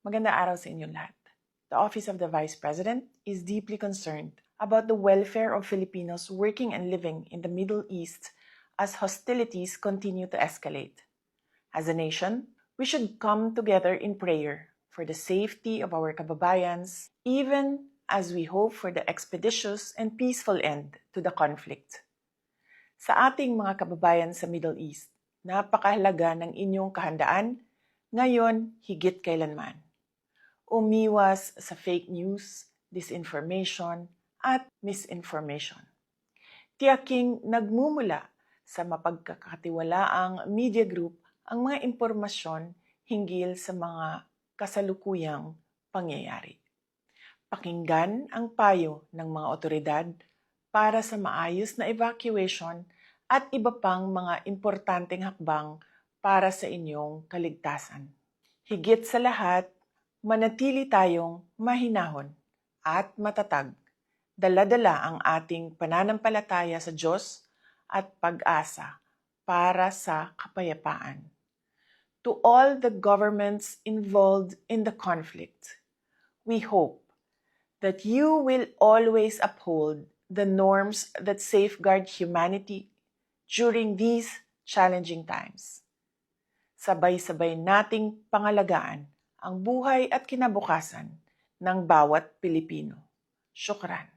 Magandang araw sa inyong lahat. The Office of the Vice President is deeply concerned about the welfare of Filipinos working and living in the Middle East as hostilities continue to escalate. As a nation, we should come together in prayer for the safety of our kababayans, even as we hope for the expeditious and peaceful end to the conflict. Sa ating mga kababayan sa Middle East, napakahalaga ng inyong kahandaan ngayon higit kailanman. Umiwas sa fake news, disinformation, at misinformation. Tiyaking nagmumula sa mapagkakatiwalaang media group ang mga impormasyon hinggil sa mga kasalukuyang pangyayari. Pakinggan ang payo ng mga otoridad para sa maayos na evacuation at iba pang mga importanteng hakbang para sa inyong kaligtasan. Higit sa lahat, manatili tayong mahinahon at matatag. Dala-dala ang ating pananampalataya sa Diyos at pag-asa para sa kapayapaan. To all the governments involved in the conflict, we hope that you will always uphold the norms that safeguard humanity during these challenging times. Sabay-sabay nating pangalagaan ang buhay at kinabukasan ng bawat Pilipino. Syukran.